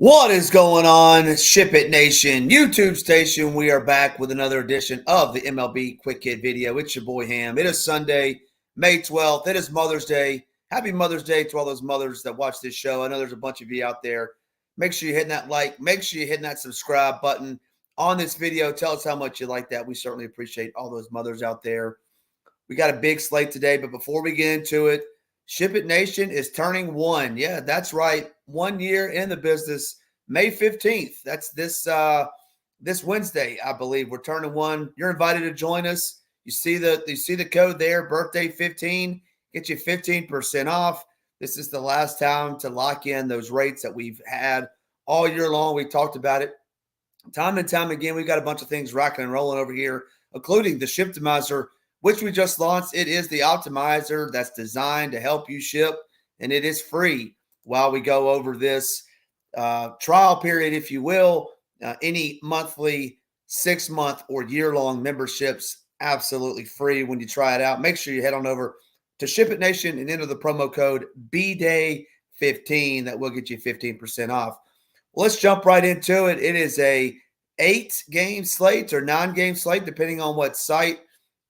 What is going on, Ship It Nation, YouTube station? We are back with another edition of the MLB Quick Hit video. It's your boy Ham. It is Sunday, May 12th. It is Mother's Day. Happy Mother's Day to all those mothers that watch this show. I know there's a bunch of you out there. Make sure you're hitting that like. Make sure you're hitting that subscribe button on this video. Tell us how much you like that. We certainly appreciate all those mothers out there. We got a big slate today, but before we get into it, Ship It Nation is turning one. Yeah, that's right. 1 year in the business. May 15th. That's this Wednesday, I believe. We're turning one. You're invited to join us. You see the code there, birthday 15. Get you 15% off. This is the last time to lock in those rates that we've had all year long. We talked about it time and time again. We've got a bunch of things rocking and rolling over here, including the Shiptimizer, which we just launched. It is the optimizer that's designed to help you ship, and it is free while we go over this trial period, if you will. Any monthly, 6-month, or year-long memberships, absolutely free when you try it out. Make sure you head on over to Ship It Nation and enter the promo code BDAY15. That will get you 15% off. Well, let's jump right into it. It is a 8-game slate or 9-game slate, depending on what site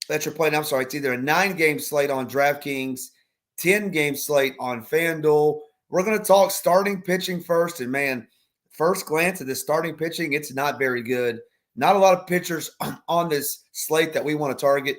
that you're playing. I'm sorry, it's either a 9-game slate on DraftKings, 10-game slate on FanDuel. We're going to talk starting pitching first. And, man, first glance at the starting pitching, it's not very good. Not a lot of pitchers on this slate that we want to target.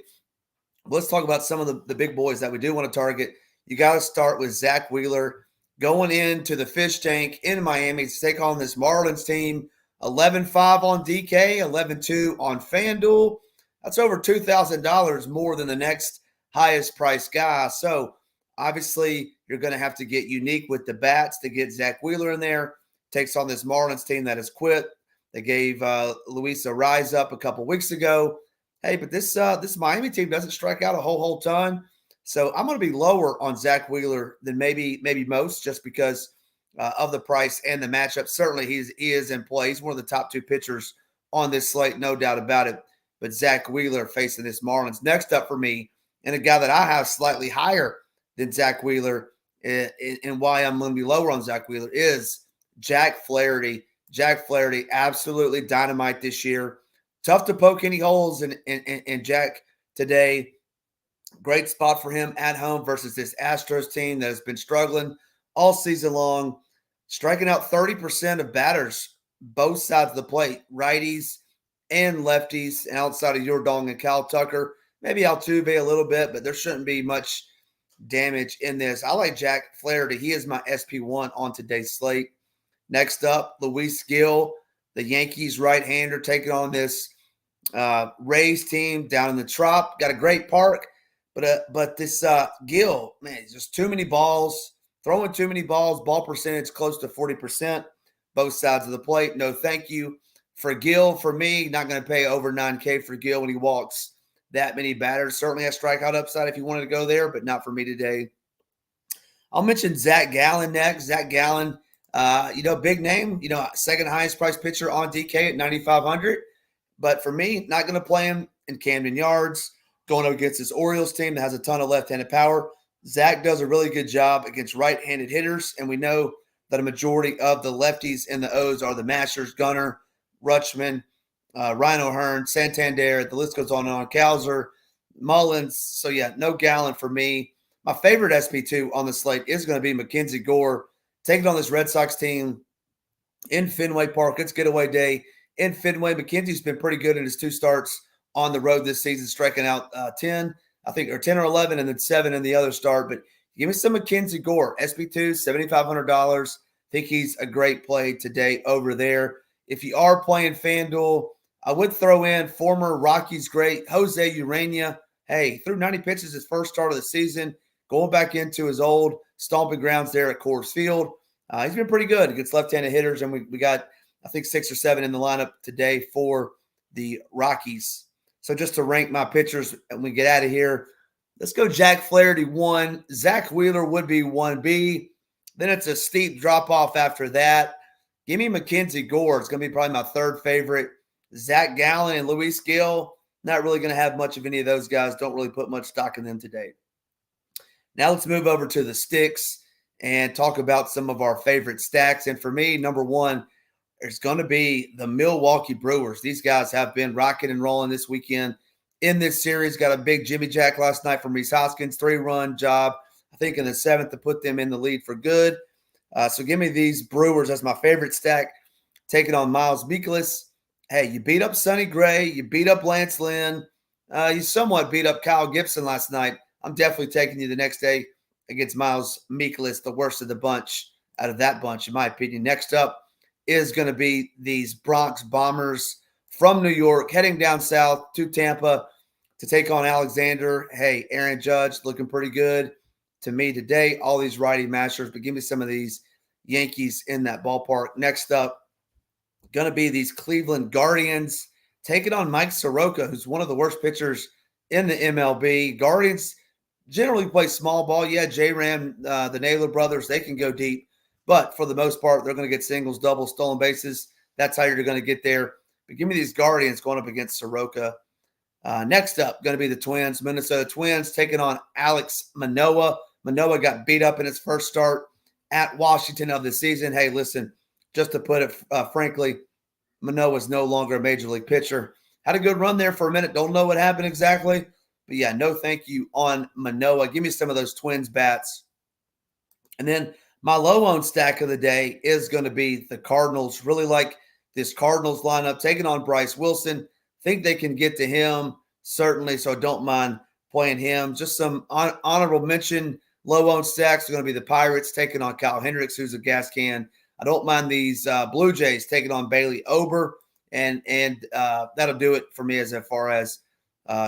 Let's talk about some of the big boys that we do want to target. You got to start with Zach Wheeler going into the fish tank in Miami to take on this Marlins team. 11-5 on DK, 11-2 on FanDuel. That's over $2,000 more than the next highest priced guy. So, obviously, you're going to have to get unique with the bats to get Zach Wheeler in there. Takes on this Marlins team that has quit. They gave Luis a rise up a couple weeks ago. Hey, but this Miami team doesn't strike out a whole ton. So I'm going to be lower on Zach Wheeler than maybe most, just because of the price and the matchup. Certainly, he is in play. He's one of the top 2 pitchers on this slate, no doubt about it. But Zach Wheeler facing this Marlins. Next up for me, and a guy that I have slightly higher than Zach Wheeler, and why I'm going to be lower on Zach Wheeler, is Jack Flaherty. Jack Flaherty, absolutely dynamite this year. Tough to poke any holes in Jack today. Great spot for him at home versus this Astros team that has been struggling all season long, striking out 30% of batters, both sides of the plate, righties and lefties, and outside of Yordan and Kyle Tucker. Maybe Altuve a little bit, but there shouldn't be much damage in this. I like Jack Flaherty. He is my SP1 on today's slate. Next up, Luis Gil, the Yankees right-hander, taking on this Rays team down in the Trop. Got a great park, but this Gil, man, just too many balls, throwing too many balls, ball percentage close to 40%, both sides of the plate. No thank you for Gil. For me, not going to pay over $9K for Gil when he walks that many batters. Certainly a strikeout upside if you wanted to go there, but not for me today. I'll mention Zach Gallen next. Zach Gallen, big name, second highest priced pitcher on DK at 9,500. But for me, not going to play him in Camden Yards, going up against this Orioles team that has a ton of left-handed power. Zach does a really good job against right-handed hitters, and we know that a majority of the lefties in the O's are the mashers: Gunnar, Rutschman, Ryan O'Hearn, Santander. The list goes on and on. Kowser, Mullins. So, yeah, no Gallen for me. My favorite SP2 on the slate is going to be Mackenzie Gore, taking on this Red Sox team in Fenway Park. It's getaway day in Fenway. Mackenzie's been pretty good in his 2 starts on the road this season, striking out 10 or 11, and then 7 in the other start. But give me some Mackenzie Gore. SP2, $7,500. Think he's a great play today over there. If you are playing FanDuel, I would throw in former Rockies great Jose Urania. Hey, he threw 90 pitches his first start of the season, going back into his old stomping grounds there at Coors Field. He's been pretty good against left-handed hitters, and we got, I think, 6 or 7 in the lineup today for the Rockies. So just to rank my pitchers and we get out of here, let's go Jack Flaherty 1. Zach Wheeler would be 1B. Then it's a steep drop-off after that. Give me Mackenzie Gore. It's going to be probably my 3rd favorite. Zach Gallen and Luis Gil, not really going to have much of any of those guys. Don't really put much stock in them today. Now let's move over to the sticks. and talk about some of our favorite stacks. And for me, number one, it's going to be the Milwaukee Brewers. These guys have been rocking and rolling this weekend in this series. Got a big Jimmy Jack last night from Rhys Hoskins, 3-run job, I think in the 7th to put them in the lead for good. So give me these Brewers as my favorite stack, taking on Miles Mikolas. Hey, you beat up Sonny Gray. You beat up Lance Lynn. You somewhat beat up Kyle Gibson last night. I'm definitely taking you the next day against Miles Mikolas, the worst of the bunch out of that bunch, in my opinion. Next up is going to be these Bronx Bombers from New York, heading down south to Tampa to take on Alexander. Hey, Aaron Judge looking pretty good to me today. All these righty mashers, but give me some of these Yankees in that ballpark. Next up, going to be these Cleveland Guardians taking on Mike Soroka, who's one of the worst pitchers in the MLB. Guardians generally play small ball. Yeah, J-Ram, the Naylor brothers, they can go deep. But for the most part, they're going to get singles, doubles, stolen bases. That's how you're going to get there. But give me these Guardians going up against Soroka. Next up, going to be the Twins, Minnesota Twins, taking on Alex Manoah. Manoah got beat up in his first start at Washington of the season. Hey, listen, just to put it frankly, Manoah is no longer a major league pitcher. Had a good run there for a minute. Don't know what happened exactly. But yeah, no thank you on Manoah. Give me some of those Twins bats. And then my low-owned stack of the day is going to be the Cardinals. Really like this Cardinals lineup, taking on Bryce Wilson. Think they can get to him, certainly, so I don't mind playing him. Just some honorable mention low-owned stacks are going to be the Pirates taking on Kyle Hendricks, who's a gas can. I don't mind these Blue Jays taking on Bailey Ober, and that'll do it for me as far as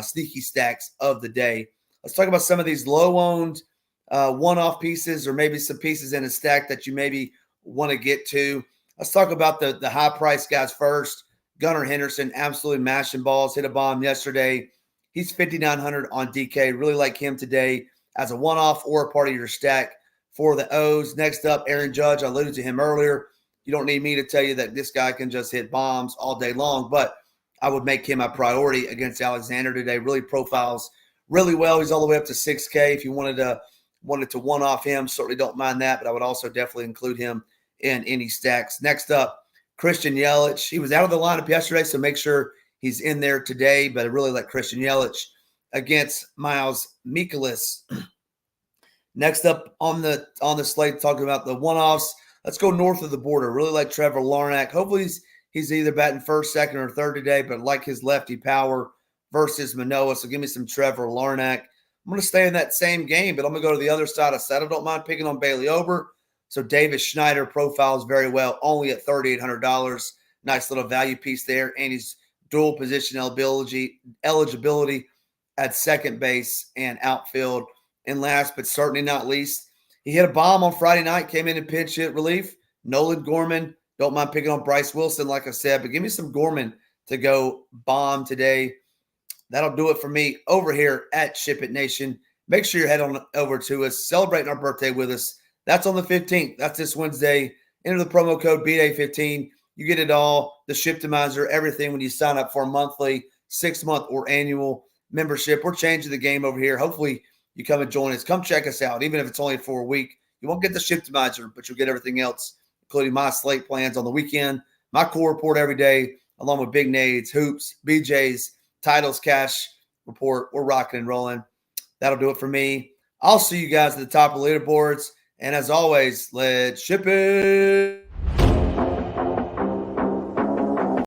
sneaky stacks of the day. Let's talk about some of these low-owned one-off pieces, or maybe some pieces in a stack that you maybe want to get to. Let's talk about the high-price guys first. Gunnar Henderson, absolutely mashing balls, hit a bomb yesterday. He's 5,900 on DK. Really like him today as a one-off or a part of your stack for the O's. Next up, Aaron Judge. I alluded to him earlier. You don't need me to tell you that this guy can just hit bombs all day long, but I would make him a priority against Alexander today. Really profiles really well. He's all the way up to 6K. If you wanted to one-off him, certainly don't mind that, but I would also definitely include him in any stacks. Next up, Christian Yelich. He was out of the lineup yesterday, so make sure he's in there today, but I really like Christian Yelich against Miles Mikolas. Next up on the slate, talking about the one-offs, let's go north of the border. Really like Trevor Larnach. Hopefully he's either batting first, second, or third today, but like his lefty power versus Manoah. So give me some Trevor Larnach. I'm going to stay in that same game, but I'm going to go to the other side. I said I don't mind picking on Bailey Ober. So Davis Schneider profiles very well, only at $3,800. Nice little value piece there. And he's dual position eligibility at second base and outfield. And last but certainly not least, he hit a bomb on Friday night, came in and pinch hit relief. Nolan Gorman. Don't mind picking on Bryce Wilson, like I said, but give me some Gorman to go bomb today. That'll do it for me over here at SHIPIT Nation. Make sure you head on over to us, celebrating our birthday with us. That's on the 15th. That's this Wednesday. Enter the promo code BDAY15. You get it all, the Shiptimizer, everything when you sign up for a monthly, 6-month, or annual membership. We're changing the game over here. Hopefully you come and join us. Come check us out, even if it's only for a week. You won't get the Shiptimizer, but you'll get everything else, including my slate plans on the weekend, my core report every day, along with Big Nades, Hoops, BJ's, Titles, Cash Report. We're rocking and rolling. That'll do it for me. I'll see you guys at the top of the leaderboards. And as always, let's ship it.